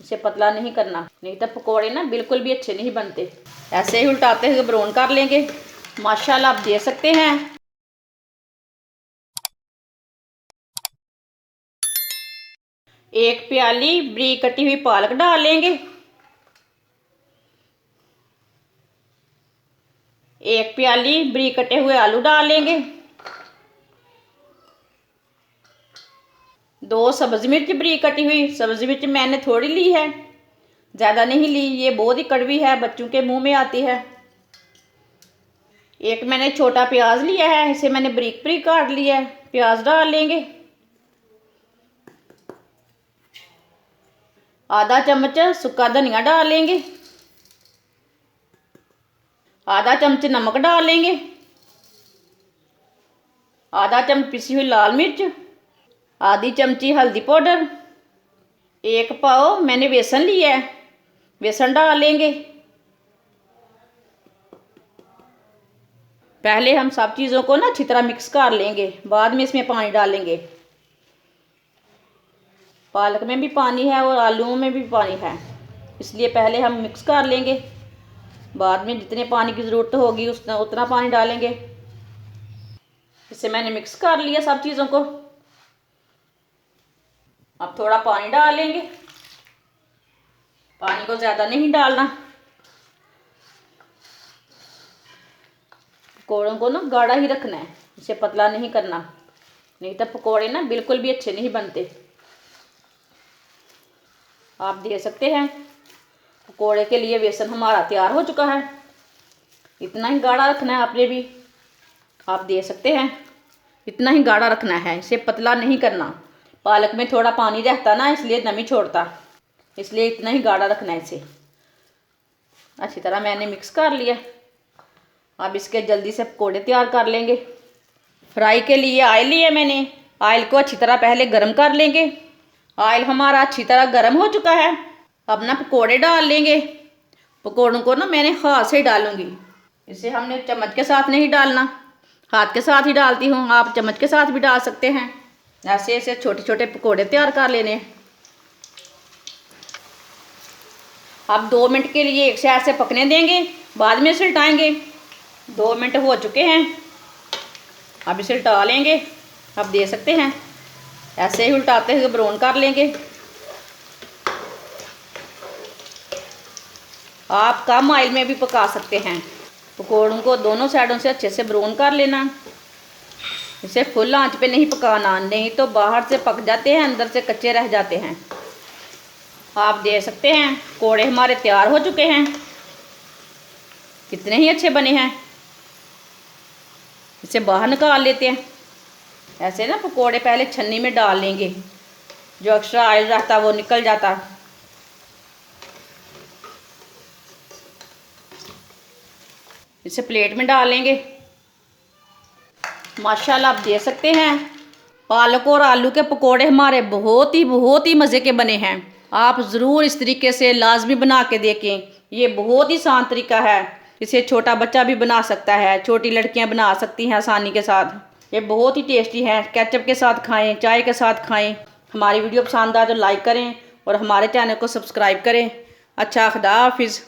इसे पतला नहीं करना, नहीं तो पकोड़े ना बिल्कुल भी अच्छे नहीं बनते। ऐसे ही उल्टाते हुए ब्राउन कर लेंगे। माशाल्लाह आप देख सकते हैं। एक प्याली बरीक कटी हुई पालक डाल लेंगे। एक प्याली बरीक कटे हुए आलू डाल लेंगे। 2 सब्ज़ मिर्च बरीक कटी हुई। सब्ज़ मिर्च मैंने थोड़ी ली है, ज़्यादा नहीं ली, ये बहुत ही कड़वी है, बच्चों के मुंह में आती है। एक मैंने छोटा प्याज लिया है, इसे मैंने बरीक बरीक काट लिया है। प्याज डाल लेंगे। आधा चम्मच सूखा धनिया डाल लेंगे। आधा चम्मच नमक डाल लेंगे। आधा चम्मच पिसी हुई लाल मिर्च। आधी चमची हल्दी पाउडर। 1 पाव मैंने बेसन लिया है, बेसन डाल लेंगे। पहले हम सब चीज़ों को ना अच्छी तरह मिक्स कर लेंगे, बाद में इसमें पानी डालेंगे। पालक में भी पानी है और आलूओं में भी पानी है, इसलिए पहले हम मिक्स कर लेंगे, बाद में जितने पानी की ज़रूरत होगी उतना पानी डालेंगे। इसे मैंने मिक्स कर लिया सब चीज़ों को। अब थोड़ा पानी डाल लेंगे, पानी को ज़्यादा नहीं डालना। पकौड़ों को ना गाढ़ा ही रखना है, इसे पतला नहीं करना, नहीं तो पकौड़े ना बिल्कुल भी अच्छे नहीं बनते। आप देख सकते हैं पकौड़े के लिए बेसन हमारा तैयार हो चुका है। इतना ही गाढ़ा रखना है आपने भी, आप देख सकते हैं इतना ही गाढ़ा रखना है, इसे पतला नहीं करना। पालक में थोड़ा पानी रहता ना, इसलिए नमी छोड़ता, इसलिए इतना ही गाढ़ा रखना है इसे। अच्छी तरह मैंने मिक्स कर लिया। अब इसके जल्दी से पकौड़े तैयार कर लेंगे। फ्राई के लिए ऑयल लिया मैंने, ऑयल को अच्छी तरह पहले गर्म कर लेंगे। ऑयल हमारा अच्छी तरह गर्म हो चुका है। अब ना पकौड़े डाल लेंगे। पकौड़ों को ना मैंने हाथ से डालूंगी, इसे हमने चम्मच के साथ नहीं डालना, हाथ के साथ ही डालती हूँ। आप चम्मच के साथ भी डाल सकते हैं। ऐसे ऐसे छोटे छोटे पकौड़े तैयार कर लेने। अब 2 मिनट के लिए एक साइड से पकने देंगे, बाद में इसे उल्टाएंगे। 2 मिनट हो चुके हैं, अब इसे उल्टा लेंगे। अब देख सकते हैं ऐसे ही उल्टाते हुए ब्राउन कर लेंगे। आप कम ऑयल में भी पका सकते हैं। पकौड़ों को दोनों साइडों से अच्छे से ब्राउन कर लेना, इसे फुल आंच पे नहीं पकाना, नहीं तो बाहर से पक जाते हैं, अंदर से कच्चे रह जाते हैं। आप देख सकते हैं पकौड़े हमारे तैयार हो चुके हैं, कितने ही अच्छे बने हैं। इसे बाहर निकाल लेते हैं। ऐसे ना पकौड़े पहले छन्नी में डाल लेंगे, जो एक्स्ट्रा ऑयल रहता वो निकल जाता। इसे प्लेट में डाल लेंगे। माशाल्लाह आप देख सकते हैं पालक और आलू के पकौड़े हमारे बहुत ही मज़े के बने हैं। आप ज़रूर इस तरीके से लाजमी बना के देखें, ये बहुत ही आसान तरीका है। इसे छोटा बच्चा भी बना सकता है, छोटी लड़कियां बना सकती हैं आसानी के साथ। ये बहुत ही टेस्टी है, केचप के साथ खाएं, चाय के साथ खाएं। हमारी वीडियो पसंद आए तो लाइक करें और हमारे चैनल को सब्सक्राइब करें। अच्छा, खुदा हाफिज़।